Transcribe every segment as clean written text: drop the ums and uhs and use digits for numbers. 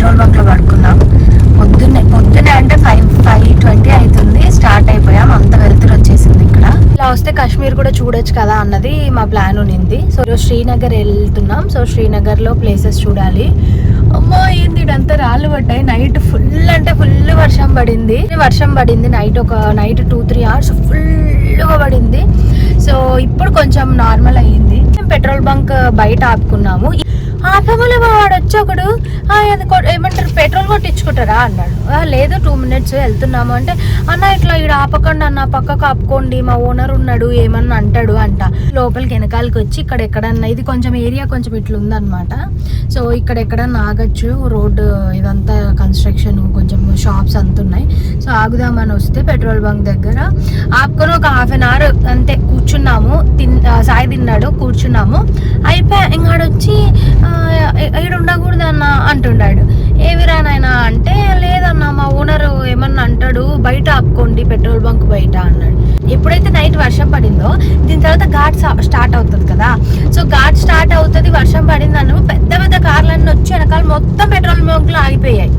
Petrol bunk లో పడుకున్నాం. పొద్దున్నే అంటే 5:20 అవుతుంది. స్టార్ట్ అయిపోయాం. అంత వెళ్తురు వచ్చేసింది. ఇక్కడ ఇలా వస్తే కాశ్మీర్ కూడా చూడొచ్చు కదా అన్నది మా ప్లాన్ ఉన్నింది. సో శ్రీనగర్ వెళ్తున్నాం. సో శ్రీనగర్ లో ప్లేసెస్ చూడాలి. అమ్మా ఏంది ఇదంతా రాళ్ళు పడ్డాయి. నైట్ ఫుల్ అంటే ఫుల్ వర్షం పడింది. నైట్ 2-3 hours ఫుల్గా పడింది. సో ఇప్పుడు కొంచెం నార్మల్ అయ్యింది. పెట్రోల్ బంక్ బయట ఆపుకున్నాము. ఆపమల వాడు వచ్చి ఒకడు ఏమంటారు పెట్రోల్ కొట్టించుకుంటారా అన్నాడు. లేదు 2 minutes వెళ్తున్నాము అంటే, అన్న ఇట్లా ఇక్కడ ఆపకండి అన్న, పక్కకు ఆపుకోండి, మా ఓనర్ ఉన్నాడు ఏమన్నా అంటాడు అంట. లోపలికి వెనకాలకి వచ్చి ఇక్కడ ఎక్కడన్నా, ఇది కొంచెం ఏరియా కొంచెం ఇట్లా ఉందన్నమాట. సో ఇక్కడ ఎక్కడన్నా ఆగచ్చు. రోడ్డు ఇదంతా కన్స్ట్రక్షన్, కొంచెం షాప్స్ అంత ఉన్నాయి. సో ఆగుదామని వస్తే పెట్రోల్ బంక్ దగ్గర ఆపుకొని ఒక 1/2 hour అంతే కూర్చున్నాము. సాయి తిన్నాడు, కూర్చున్నాము. అయిపోయా. ఇంకాడొచ్చి ఇక్కడ ఉండకూడదు అన్న అంటున్నాడు. ఏవిరా నాయనా అంటే, లేదన్నా మా ఓనరు ఏమన్నా అంటాడు, బయట ఆపుకోండి పెట్రోల్ బంక్ బయట అన్నాడు. ఎప్పుడైతే నైట్ వర్షం పడిందో దీని తర్వాత ఘాట్ స్టార్ట్ అవుతుంది కదా. సో ఘాట్ స్టార్ట్ అవుతుంది, వర్షం పడింది అన్న పెద్ద పెద్ద కార్లన్నీ వచ్చి వెనకాల మొత్తం పెట్రోల్ బంక్ లో ఆగిపోయాయి.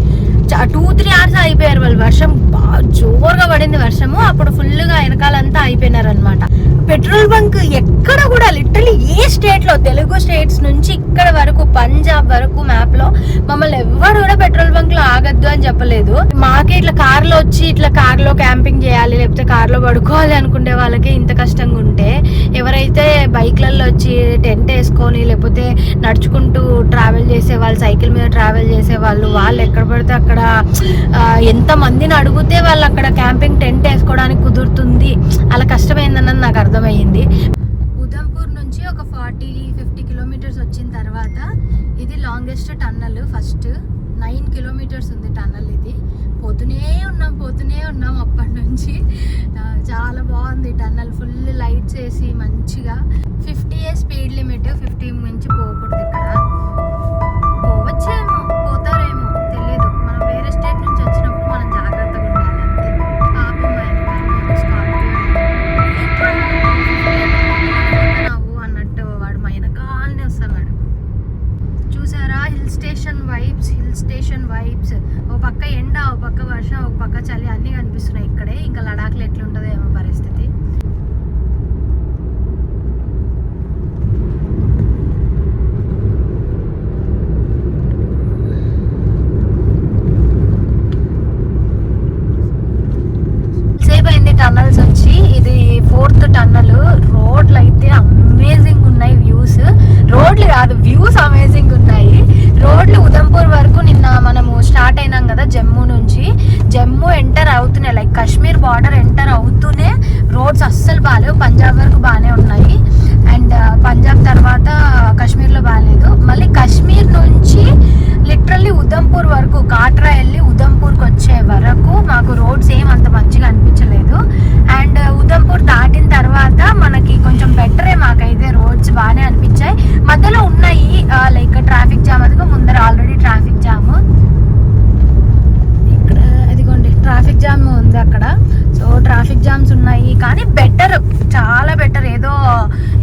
2-3 hours అయిపోయారు వాళ్ళు. వర్షం బాగా జోరుగా పడింది వర్షము. అప్పుడు ఫుల్గా వెనకాలంతా అయిపోయినారు అనమాట. పెట్రోల్ బంక్ ఎక్కడ కూడా లిటరలీ ఏ స్టేట్ లో, తెలుగు స్టేట్స్ నుంచి ఇక్కడ వరకు, పంజాబ్ వరకు మ్యాప్ లో మమ్మల్ని ఎవరు కూడా పెట్రోల్ బంక్ లో ఆగద్దు అని చెప్పలేదు. మాకే ఇట్లా కార్ లో వచ్చి ఇట్లా కార్ లో క్యాంపింగ్ చేయాలి, లేకపోతే కార్ లో పడుకోవాలి అనుకునే వాళ్ళకి ఇంత కష్టంగా ఉంటే, ఎవరైతే బైక్లలో వచ్చి టెంట్ వేసుకొని లేకపోతే నడుచుకుంటూ ట్రావెల్ చేసే వాళ్ళు, సైకిల్ మీద ట్రావెల్ చేసే వాళ్ళు ఎక్కడ పడితే అక్కడ ఎంత మందిని అడిగితే వాళ్ళు అక్కడ క్యాంపింగ్ టెంట్ వేసుకోవడానికి కుదురుతుంది. అలా కష్టమైందన్నది నాకు అర్థమయ్యింది. ఉదంపూర్ నుంచి ఒక 40-50 kilometers వచ్చిన తర్వాత ఇది లాంగెస్ట్ టన్నల్. ఫస్ట్ 9 kilometers ఉంది టన్నల్. ఇది పోతూనే ఉన్నాం అప్పటి నుంచి. చాలా బాగుంది టన్నల్. ఫుల్ లైట్స్ వేసి మంచిగా 50 స్పీడ్ లిమిట్, 50 మించి పోకూడదు. ఇక్కడ పోవచ్చేమో, పోతారేమో తెలియదు. మనం వేరే స్టేట్ నుంచి వచ్చినప్పుడు మనం జాగ్రత్తగా ఉండాలి అంతే. పాపం నవ్వు అన్నట్టు వాడు మా వెనకాలనే వస్తున్నాడు. చూసారా హిల్ స్టేషన్ వైబ్స్. ఓ పక్క ఎండ, ఓ పక్క వర్షం, ఒక పక్క చలి, అన్నీ కనిపిస్తున్నాయి ఇక్కడే. ఇంకా లడాఖ్లో ఎట్లుంటుందో ఏమో పరిస్థితి. టన్నల్స్ వచ్చి ఇది 4th టన్నల్. రోడ్లు అయితే అమేజింగ్ ఉన్నాయి. రోడ్లు కాదు, వ్యూస్ అమేజింగ్ ఉన్నాయి. రోడ్లు ఉదంపూర్ వరకు నిన్న మనము స్టార్ట్ అయినాం కదా జమ్మూ ఎంటర్ అవుతున్నాయి. లైక్ కాశ్మీర్ బార్డర్ ఎంటర్ అవుతూనే రోడ్స్ అస్సలు బాగాలేవు. పంజాబ్ వరకు బాగానే ఉన్నాయి. అండ్ పంజాబ్ తర్వాత కాశ్మీర్లో బాగాలేదు. మళ్ళీ కాశ్మీర్ నుంచి లిటరల్లీ ఉదంపూర్ వరకు, కాట్రా వెళ్ళి ఉదంపూర్కి వచ్చే వరకు మాకు రోడ్స్ ఏం అంత మంచిగా అనిపించలేదు. అండ్ ఉదంపూర్ దాటిన తర్వాత మనకి కొంచెం బెటరే, మాకైతే రోడ్స్ బాగానే అనిపించాయి. మధ్యలో ఉన్నాయి లైక్ ట్రాఫిక్ జామ్. అదిగో ముందర ఆల్రెడీ ట్రాఫిక్ జామ్. ఇక్కడ అదిగోండి ట్రాఫిక్ జామ్ ఉంది అక్కడ. సో ట్రాఫిక్ జామ్స్ ఉన్నాయి, కానీ బెటర్, చాలా బెటర్. ఏదో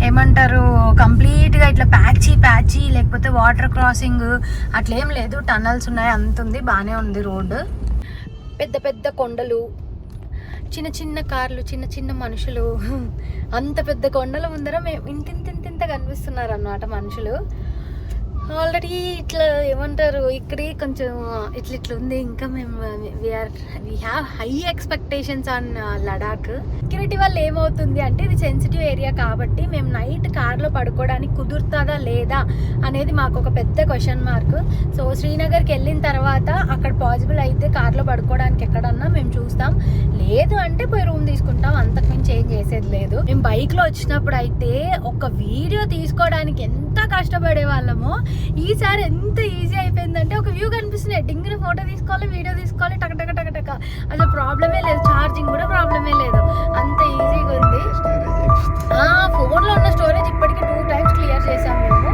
ఏమంటారు కంప్లీట్గా ఇట్లా ప్యాచీ లేకపోతే వాటర్ క్రాసింగ్ అట్లేం లేదు. టన్నల్స్ ఉన్నాయి, అంత ఉంది, బాగానే ఉంది రోడ్డు. పెద్ద పెద్ద కొండలు, చిన్న చిన్న కార్లు, చిన్న చిన్న మనుషులు. అంత పెద్ద కొండల ముందర మేము ఇంత కనిపిస్తున్నారు అన్నమాట మనుషులు. ఆల్రెడీ ఇట్లా ఏమంటారు ఇక్కడే కొంచెం ఇట్లా ఉంది. ఇంకా మేము we have high expectations on Ladakh. Security వల్ల ఏమవుతుంది అంటే, ఇది సెన్సిటివ్ ఏరియా కాబట్టి మేము నైట్ కార్లో పడుకోవడానికి కుదురుతుందా లేదా అనేది మాకు ఒక పెద్ద క్వశ్చన్ మార్క్. సో శ్రీనగర్కి వెళ్ళిన తర్వాత అక్కడ పాసిబుల్ అయితే కార్లో పడుకోవడానికి ఎక్కడన్నా మేము చూస్తాం, లేదు అంటే పోయి రూమ్ తీసుకుంటాం. అంతకుమించి ఏం చేసేది లేదు. మేము బైక్లో వచ్చినప్పుడు అయితే ఒక వీడియో తీసుకోవడానికి ఎంత కష్టపడే వాళ్ళమో, ఈసారి ఎంత ఈజీ అయిపోయిందంటే ఒక వ్యూ కనిపిస్తుంది, డింగిన ఫోటో తీసుకోవాలి, వీడియో తీసుకోవాలి, టక టక టక టక. అసలు ప్రాబ్లమే లేదు, ఛార్జింగ్ కూడా ప్రాబ్లమే లేదు, అంత ఈజీగా ఉంది. ఫోన్లో ఉన్న స్టోరేజ్ ఇప్పటికీ 2 times క్లియర్ చేసాం మేము.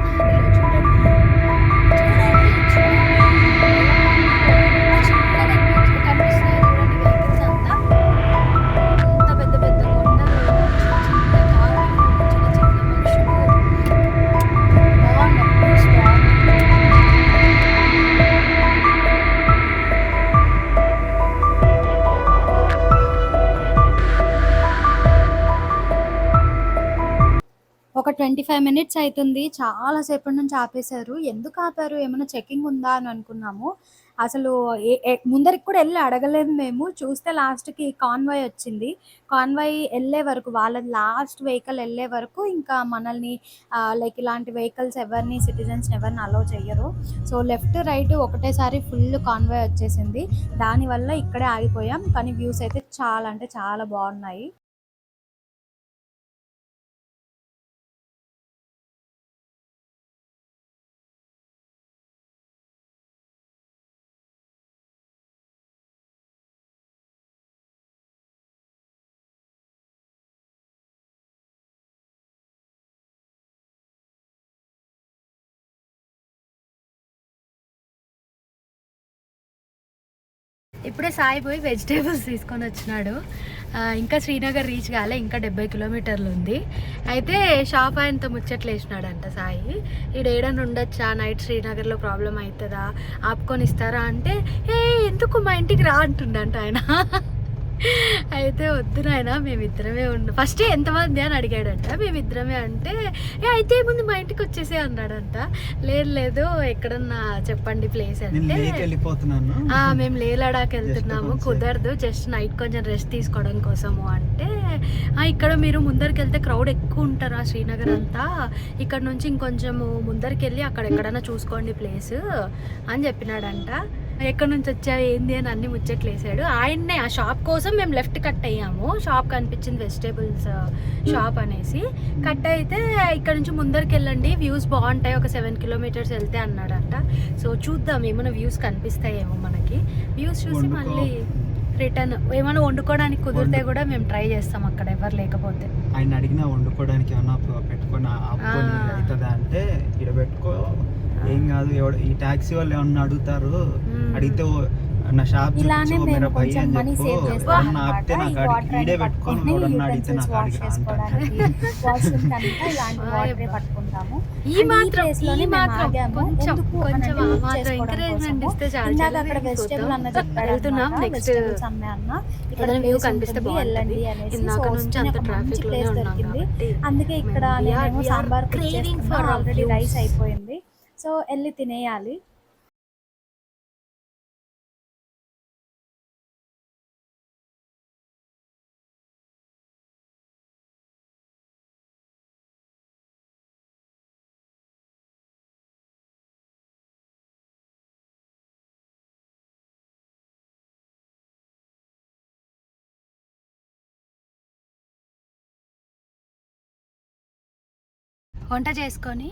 25 మినిట్స్ అవుతుంది. చాలా సేపటి నుంచి ఆపేశారు. ఎందుకు ఆపారు? ఏమైనా చెకింగ్ ఉందా అని అనుకున్నాము. అసలు ముందరికి కూడా వెళ్ళి అడగలేదు మేము. చూస్తే లాస్ట్‌కి కాన్వాయ్ వచ్చింది. కాన్వాయ్ వెళ్ళే వరకు వాళ్ళది లాస్ట్ వెహికల్ వెళ్ళే వరకు ఇంకా మనల్ని లైక్ ఇలాంటి వెహికల్స్ ఎవరిని సిటిజన్స్‌ని ఎవరిని అలౌ చెయ్యరు. సో లెఫ్ట్ రైట్ ఒకటేసారి ఫుల్ కాన్వాయ్ వచ్చేసింది. దానివల్ల ఇక్కడే ఆగిపోయాం. కానీ వ్యూస్ అయితే చాలా అంటే చాలా బాగున్నాయి. ఇప్పుడే సాయి పోయి వెజిటేబుల్స్ తీసుకొని వచ్చినాడు. ఇంకా శ్రీనగర్ రీచ్ కాలే, ఇంకా 70 కిలోమీటర్లు ఉంది. అయితే షాప్ ఆయనతో ముచ్చట్లు వేసినాడంట సాయి. ఈడేడని ఉండొచ్చా, నైట్ శ్రీనగర్లో ప్రాబ్లం అవుతుందా, ఆపుకొని ఇస్తారా అంటే ఎందుకు మా ఇంటికి రా అంటుండంట ఆయన. అయితే వద్దు నాయన మేమిద్దరమే ఫస్ట్ ఎంతమంది అని అడిగాడంట. మేమిద్దరమే అంటే అయితే ముందు మా ఇంటికి వచ్చేసే అన్నాడంట. లేదు ఎక్కడన్నా చెప్పండి ప్లేస్ అంటే మేము లే లడాక్ వెళ్తున్నాము, కుదరదు, జస్ట్ నైట్ కొంచెం రెస్ట్ తీసుకోవడం కోసము అంటే ఇక్కడ మీరు ముందరికి వెళ్తే క్రౌడ్ ఎక్కువ ఉంటారా శ్రీనగర్ అంతా, ఇక్కడ నుంచి ఇంకొంచెము ముందరికి వెళ్ళి అక్కడ ఎక్కడన్నా చూసుకోండి ప్లేస్ అని చెప్పినాడంట. ఎక్కడి నుంచి వచ్చావు ఏంది అని అన్ని ముచ్చట్లు వేసాడు. ఆయన్నే ఆ షాప్ కోసం మేము లెఫ్ట్ కట్ అయ్యాము. షాప్ కనిపించింది వెజిటేబుల్స్ షాప్ అనేసి. కట్ అయితే ఇక్కడ నుంచి ముందరికి వెళ్ళండి, వ్యూస్ బాగుంటాయి, ఒక 7 కిలోమీటర్స్ వెళ్తే అన్నాడంట. సో చూద్దాం ఏమైనా వ్యూస్ కనిపిస్తాయేమో మనకి. వ్యూస్ చూసి మళ్ళీ రిటర్న్ ఏమైనా వండుకోవడానికి కుదిరితే కూడా మేము ట్రై చేస్తాం అక్కడ ఎవరు లేకపోతే. ఆయన అడిగినా వండుకోవడానికి ఏమన్నా పెట్టుకొని అవుతుందా అంటే ఇక్కడ పెట్టుకో ఏం కాదు, ఈ టాక్సీ వాళ్ళు ఏమన్నా అడుగుతారు, అడిగితే నా షాప్ ఇలానే మేము కొంచెం మనీ సేవ్ చేస్తాం అన్నమాట. ఈడే పెట్టుకొని అడిగితే నాకు వాష్రూమ్ కంతా ఇలాంటి వాటరే పట్టుకుంటాము. ఈ ప్లేస్ లోనే మేము ఆగాము. ఇందాక అక్కడ వెజిటేబుల్ అన్న చెప్పాడు, వెజిటేబుల్స్ అమ్మే అన్న ఇక్కడ వెళ్ళండి అనేసి. మంచి ప్లేస్ దొరికింది. అందుకే ఇక్కడ నేను సాంబార్ ఆల్రెడీ రైస్ అయిపోయింది, సో వెళ్ళి తినేయాలి. వంట చేసుకొని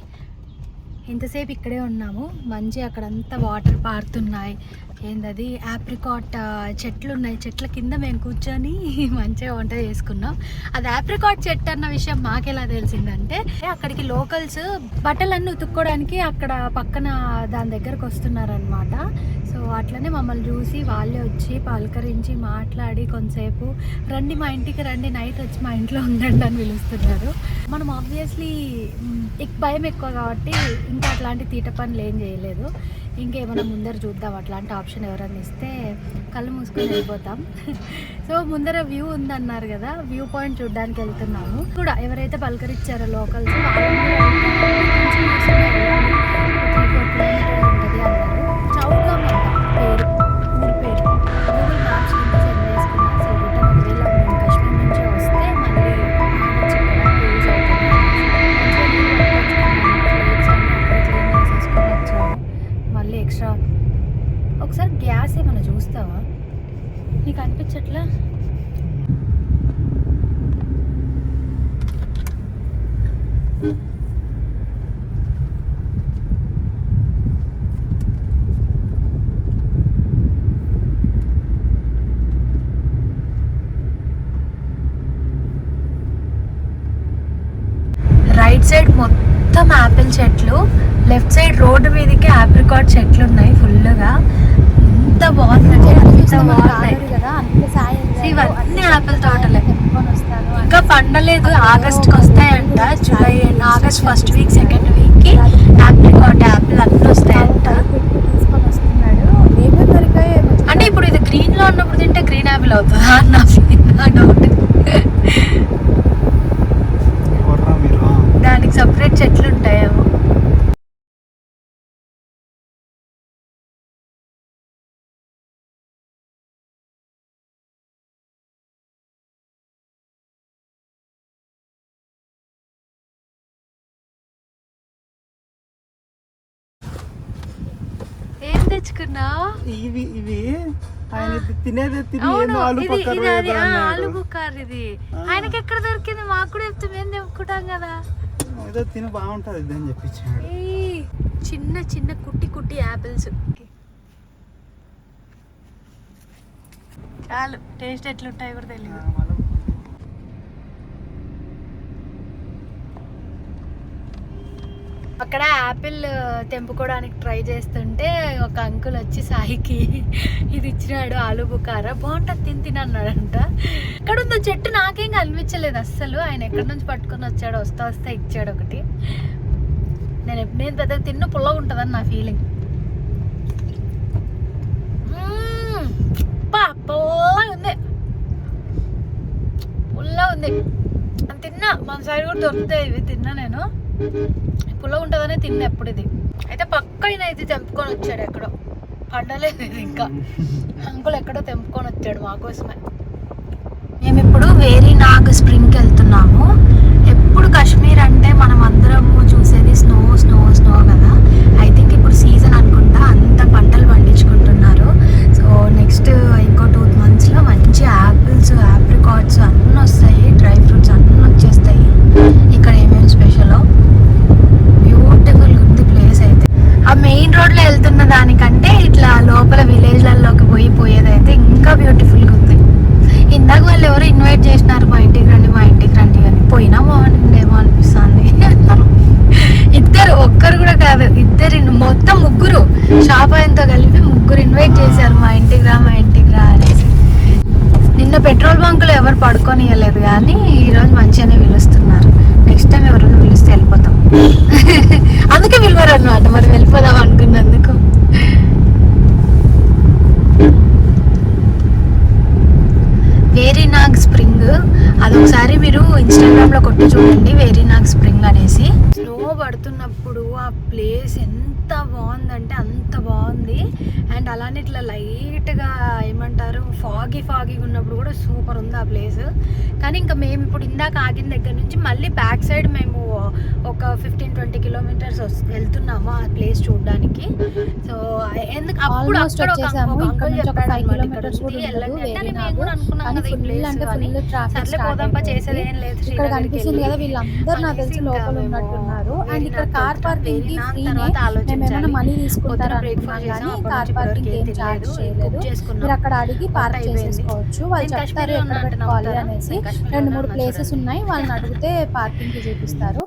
ఇంతసేపు ఇక్కడే ఉన్నాము. మంచి అక్కడంతా వాటర్ పారుతున్నాయి. ఏందది ఆప్రికాట్ చెట్లు ఉన్నాయి. చెట్ల కింద మేము కూర్చొని మంచిగా వంట చేసుకున్నాం. అది ఆప్రికాట్ చెట్టు అన్న విషయం మాకెలా తెలిసిందంటే అక్కడికి లోకల్స్ బట్టలన్నీ ఉతుక్కోవడానికి అక్కడ పక్కన దాని దగ్గరకు వస్తున్నారనమాట. సో అట్లనే మమ్మల్ని చూసి వాళ్ళే వచ్చి పలకరించి మాట్లాడి కొంతసేపు రండి మా ఇంటికి రండి, నైట్ వచ్చి మా ఇంట్లో ఉండండి అని పిలుస్తున్నారు. మనం ఆబ్వియస్లీ భయం ఎక్కువ కాబట్టి ఇంకా అట్లాంటి తీట పనులు ఏం చేయలేదు. ఇంకేమైనా ముందర చూద్దాం, అట్లాంటి ఆప్షన్ ఎవరైనా ఇస్తే కళ్ళు మూసుకొని వెళ్ళిపోతాం. సో ముందర వ్యూ ఉందన్నారు కదా, వ్యూ పాయింట్ చూడడానికి వెళ్తున్నాము. కూడా ఎవరైతే పలకరించారో లోకల్స్ ఉంటుంది అన్నారు. చౌకం పేరు, ఊరి పేరు గూగుల్ మ్యాప్స్ కింద సెండ్ చేసుకున్నా. సో రిటర్న్ ఒకవేళ మేము కాశ్మీర్ నుంచే వస్తే మళ్ళీ యూజ్ అవుతుంది. మళ్ళీ ఎక్స్ట్రా ఒకసారి గ్యాస్ ఏమైనా చూస్తావా, నీకు అనిపించట్లా? రైట్ సైడ్ మొత్తం యాపిల్ చెట్లు, లెఫ్ట్ సైడ్ రోడ్డు మీదకి ఆప్రికాట్ చెట్లు ఉన్నాయి ఫుల్గా. ఎంత బాగుందంటే ఎంత బాగున్నాయి ఇవన్నీ ఆపిల్ తోటలే. ఇంకా పండలేదు, ఆగస్ట్కి వస్తాయంట. July August first week second వీక్కి ఆప్రికాట్ యాపిల్ అన్నీ వస్తాయంట. అంటే ఇప్పుడు ఇది గ్రీన్లో ఉన్నప్పుడు తింటే గ్రీన్ యాపిల్ అవుతుందా నా డౌట్. దానికి తెచ్చుకున్నావు? ఇవి ఆయన తినేది అవును, ఆలు ఇది ఇది అది ఆలు బుకార్. ఇది ఆయనకి ఎక్కడ దొరికింది? మాకు కూడా చెప్తే మేము తెప్పుకుంటాం కదా. ఏదో తిని బాగుంటది అని చెప్పించాడు. చిన్న చిన్న కుట్టి కుట్టి యాపిల్స్. చాలు, టేస్ట్ ఎట్లుంటాయో కూడా తెలియదు. అక్కడ యాపిల్ తెంపుకోవడానికి ట్రై చేస్తుంటే ఒక అంకుల్ వచ్చి సాయికి ఇది ఇచ్చినాడు, ఆలు బుకారా, బాగుంటుంది తిని తిని అన్నాడంట. ఇక్కడ ఉందో చెట్టు నాకేం కనిపించలేదు అస్సలు. ఆయన ఎక్కడి నుంచి పట్టుకొని వచ్చాడు, వస్తా వస్తా ఇచ్చాడు ఒకటి. నేను పెద్ద తిన్న పుల్లగా ఉంటుందని నా ఫీలింగ్. పుల్లగా ఉంది, పుల్లగా ఉంది. తిన్నా, మన సైడ్ కూడా దొరుకుతాయి ఇవి. తిన్నా నేను, పుల్లగా ఉంటుందని తిన్నా ఎప్పుడు. ఇది అయితే పక్క ఇది తెంపుకొని వచ్చాడు, ఎక్కడో పండలేదు ఇది ఇంకా. అంకుల్ ఎక్కడో తెంపుకొని వచ్చాడు మా కోసమే. మేము ఇప్పుడు వేరీనాగ్ స్ప్రింగ్కి వెళ్తున్నాము. ఎప్పుడు కాశ్మీర్ అంటే మనం అందరము చూసేది స్నో స్నో స్నో కదా. ఐ థింక్ ఇప్పుడు సీజన్ అనుకుంటా, అంత పంటలు పండించుకుంటున్నారు. సో నెక్స్ట్ ఇంకో 2 monthsలో మంచి యాపిల్స్, ఆప్రికాట్స్ అన్నీ వస్తాయి, డ్రై ఫ్రూట్స్ అన్నీ వచ్చేస్తాయి. ఇక్కడ ఏమేమి స్పెషలో బ్యూటిఫుల్గా ఉంది ప్లేస్ అయితే. ఆ మెయిన్ రోడ్లో వెళ్తున్న దానికంటే ఇట్లా లోపల విలేజ్లలోకి పోయేదైతే ఇంకా బ్యూటిఫుల్గా ఉంది. ఇందాక వాళ్ళు ఎవరు ఇన్వైట్ చేసినారు, మా ఇంటికి రండి మా ఇంటికి రండి అని. పోయినా బాగుండేమో అనిపిస్తుంది. ఇద్దరు, ఒక్కరు కూడా కాదు, ఇద్దరు, మొత్తం ముగ్గురు, షాప్ ఆయనతో కలిపి ముగ్గురు ఇన్వైట్ చేశారు మా ఇంటికి రా మా ఇంటికి రా అనేసి. నిన్న పెట్రోల్ బంకులో ఎవరు పడుకోనియలేదు కానీ ఈరోజు మంచిగానే పిలుస్తున్నారు. నెక్స్ట్ టైం ఎవరైనా పిలిస్తే వెళ్ళిపోతాం. అందుకే పిలవరు అన్నమాట, మరి వెళ్ళిపోదాం అనుకున్నందుకు. వేరీనాగ్ స్ప్రింగ్, అదొకసారి మీరు ఇన్స్టాగ్రామ్లో కొట్టి చూడండి, వేరీనాగ్ స్ప్రింగ్ అనేసి. స్నో పడుతున్నప్పుడు ఆ ప్లేస్ ఎంత బాగుందంటే అంత బాగుంది. అండ్ అలానే ఇట్లా లైట్గా ఏమంటారు ఫాగీగా ఉన్నప్పుడు కూడా సూపర్ ఉంది ఆ ప్లేస్. కానీ ఇంకా మేము ఇప్పుడు ఇందాక ఆగిన దగ్గర నుంచి మళ్ళీ బ్యాక్ సైడ్ మేము ఒక 15-20 kilometers వెళ్తున్నాము ఆ ప్లేస్ చూడడానికి. సో ఎందుకు అప్పుడు అక్కడ ఒక అంకుల్ చెప్పాడు అన్నమాట, ఇక్కడ ఉంది వెళ్ళండి అంటే మేము కూడా అనుకున్నాం కదా ఈ ప్లేస్ అని. సర్లే పోదాంపా, చేసేది ఏం లేదు. ఇక్కడ కనిపిస్తుంది కదా, వీళ్ళందరూ నాకు తెలిసి లోపల ఉన్నట్టున్నారు. అండ్ ఇక్కడ కార్ పార్కింగ్ కి ఫ్రీనే, మేమేమైనా మనీ తీసుకుంటారు అనుకున్నాం కానీ కార్ పార్కింగ్ ఏం చార్జ్ చేయలేదు. మీరు అక్కడ అడిగి పార్క్ చేసేసుకోవచ్చు, వాళ్ళు చెప్తారు ఎక్కడ పెట్టుకోవాలి అనేసి. 2-3 ప్లేసెస్ ఉన్నాయి, వాళ్ళని అడిగితే పార్కింగ్ కి చూపిస్తారు.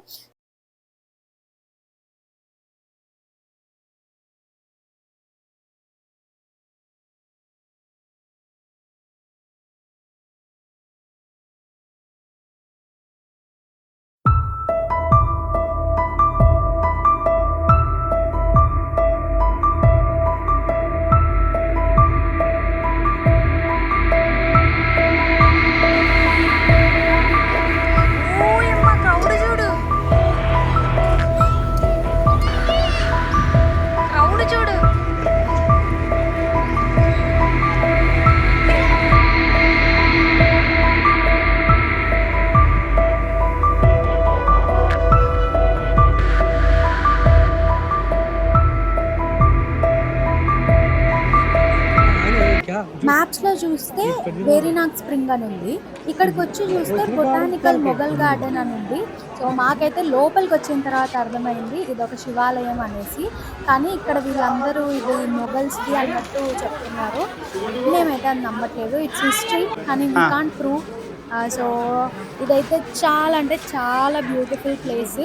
మ్యాప్స్ లో చూస్తే వేరీనాగ్ స్ప్రింగ్ అని ఉంది, ఇక్కడికి వచ్చి చూస్తే బొటానికల్ మొఘల్ గార్డెన్ అని ఉంది. సో మాకైతే లోపలికి వచ్చిన తర్వాత అర్థమైంది ఇది ఒక శివాలయం అనేసి. కానీ ఇక్కడ వీళ్ళందరూ ఇది మొఘల్స్ది అన్నట్టు చెప్తున్నారు, మేమైతే అది నమ్మట్లేదు. ఇట్స్ హిస్టరీ కానీ వీ కాంట్ ప్రూవ్. సో ఇదైతే చాలా అంటే చాలా బ్యూటిఫుల్ ప్లేస్.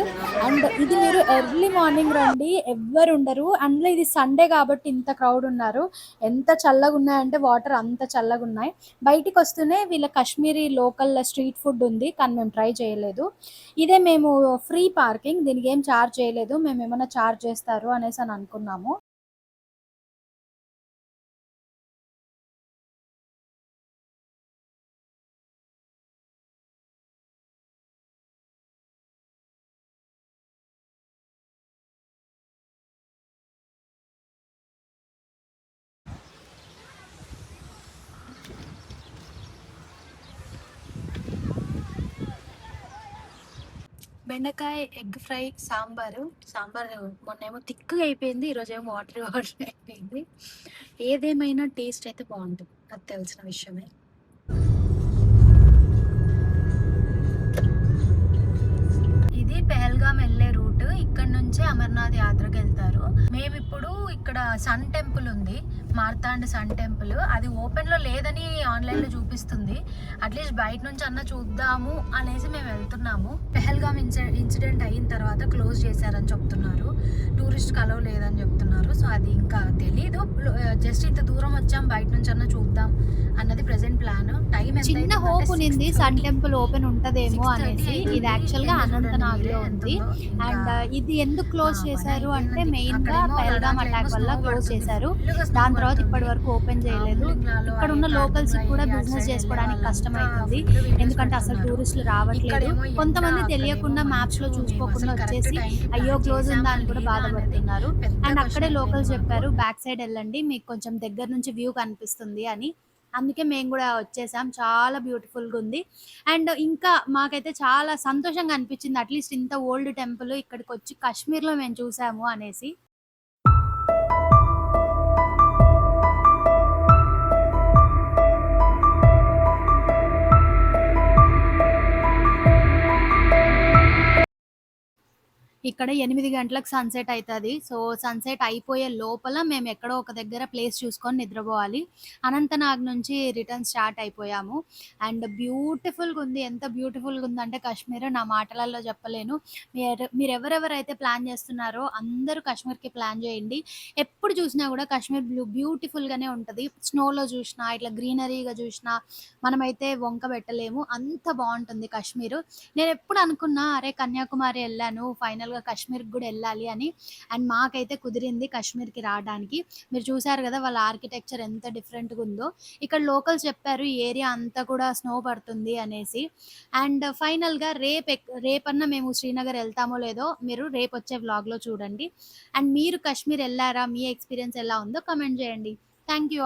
అండ్ ఇది మీరు ఎర్లీ మార్నింగ్ రండి, ఎవ్వరు ఉండరు. అందులో ఇది సండే కాబట్టి ఇంత క్రౌడ్ ఉన్నారు. ఎంత చల్లగా ఉన్నాయంటే వాటర్ అంత చల్లగా ఉన్నాయి. బయటికి వస్తూనే వీళ్ళ కాశ్మీరీ లోకల్ స్ట్రీట్ ఫుడ్ ఉంది, కానీ మేము ట్రై చేయలేదు. ఇదే మేము ఫ్రీ పార్కింగ్, దీనికి ఏం ఛార్జ్ చేయలేదు. మేము ఏమైనా ఛార్జ్ చేస్తారు అనేసి అని అనుకున్నాము. బెండకాయ ఎగ్ ఫ్రై, సాంబారు. మొన్నేమో థిక్‌గా అయిపోయింది. ఈరోజేమో వాటరీ వాటర్ అయిపోయింది. ఏదేమైనా టేస్ట్ అయితే బావుంటుంది. అది తెలిసిన విషయమే. ఇది పెహల్గాం వెళ్ళే రూట్. ఇక్కడ నుంచే అమర్నాథ్ యాత్రకు వెళ్తారు. మేమిప్పుడు ఇక్కడ సన్ టెంపుల్ ఉంది, మార్తాండ్ సన్ టెంపుల్. అది ఓపెన్ లో లేదని ఆన్లైన్ లో చూపిస్తుంది. అట్లీస్ట్ బయట నుంచి అన్న చూద్దాము అనేసి మేము వెళ్తున్నాము. పెహల్గాం ఇన్సిడెంట్ అయిన తర్వాత క్లోజ్ చేశారని చెప్తున్నారు. టూరిస్ట్ కలవ లేదని చెప్తున్నారు. సో అది ఇంకా తెలీదు. జస్ట్ ఇంత దూరం వచ్చాం, బయట నుంచి అన్న చూద్దాం అన్నది ప్రెసెంట్ ప్లాన్. టైం చిన్న హోప్ ఉంది సన్ టెంపుల్ ఓపెన్ ఉంటదేమో అనేసి. ఇది యాక్చువల్ గా అనంతనాగ్ లో ఉంది. అండ్ ఇది ఎందుకు క్లోజ్ చేశారు అంటే మెయిన్ గా పెహల్గాం అటాక్ వల్ల క్లోజ్ చేశారు. దాని తర్వాత ఇప్పటి వరకు ఓపెన్ చేయలేదు. ఇక్కడ ఉన్న లోకల్స్ కూడా బిజినెస్ చేసుకోవడానికి కష్టం అవుతుంది, ఎందుకంటే అసలు టూరిస్టులు రావట్లేదు. కొంతమంది తెలియకుండా మ్యాప్స్ లో చూసుకోకుండా వచ్చేసి అయ్యో క్లోజ్ ఉందా అని కూడా బాధపడుతున్నారు. అండ్ అక్కడే లోకల్స్ చెప్పారు బ్యాక్ సైడ్ వెళ్ళండి, మీకు కొంచెం దగ్గర నుంచి వ్యూ కనిపిస్తుంది అని. అందుకే మేము కూడా వచ్చేసాం. చాలా బ్యూటిఫుల్గా ఉంది. అండ్ ఇంకా మాకైతే చాలా సంతోషంగా అనిపించింది, అట్లీస్ట్ ఇంత ఓల్డ్ టెంపుల్ ఇక్కడికి వచ్చి కాశ్మీర్లో మేము చూసాము అనేసి. ఇక్కడ 8 గంటలకు సన్‌సెట్ అయితది. సో, సన్‌సెట్ అయిపోయే లోపల మేము ఎక్కడో ఒక దగ్గర ప్లేస్ చూసుకొని నిద్రపోవాలి. అనంతనాగ్ నుంచి రిటర్న్ స్టార్ట్ అయిపోయాము. అండ్ బ్యూటిఫుల్‌గా ఉంది. ఎంత బ్యూటిఫుల్‌గా ఉందంటే కాశ్మీర్ నా మాటలలో చెప్పలేను. మీరెవరెవరైతే ప్లాన్ చేస్తున్నారో అందరూ కాశ్మీర్‌కి ప్లాన్ చేయండి. ఎప్పుడు చూసినా కూడా కాశ్మీర్ బ్యూటిఫుల్‌గానే ఉంటది. స్నోలో చూసినా, ఇట్లా గ్రీనరీగా చూసినా మనమైతే వంక పెట్టలేము. అంత బావుంటుంది కాశ్మీరు. నేనెప్పుడు అనుకున్నా అరే కన్యాకుమారి ఎళ్ళాను, ఫైనల్‌గా కాశ్మీర్‌కి గూడా ఎళ్ళాలి అని. అండ్ మాకైతే కుదిరింది కాశ్మీర్‌కి రావడానికి. మీరు చూసారు గదా వాళ్ళ ఆర్కిటెక్చర్ ఎంత డిఫరెంట్‌గా ఉందో. ఇక్కడ లోకల్స్ చెప్పారు ఈ ఏరియా అంతా కూడా స్నో పడుతుంది అనేసి. అండ్ ఫైనల్‌గా రేపన్నా మేము శ్రీనగర్ ఎళ్తామో లేదో మీరు రేపొచ్చే వ్లాగ్‌లో చూడండి. అండ్ మీరు కాశ్మీర్ ఎళ్లారా? మీ ఎక్స్‌పీరియన్స్ ఎలా ఉందో కామెంట్ చేయండి. Thank you.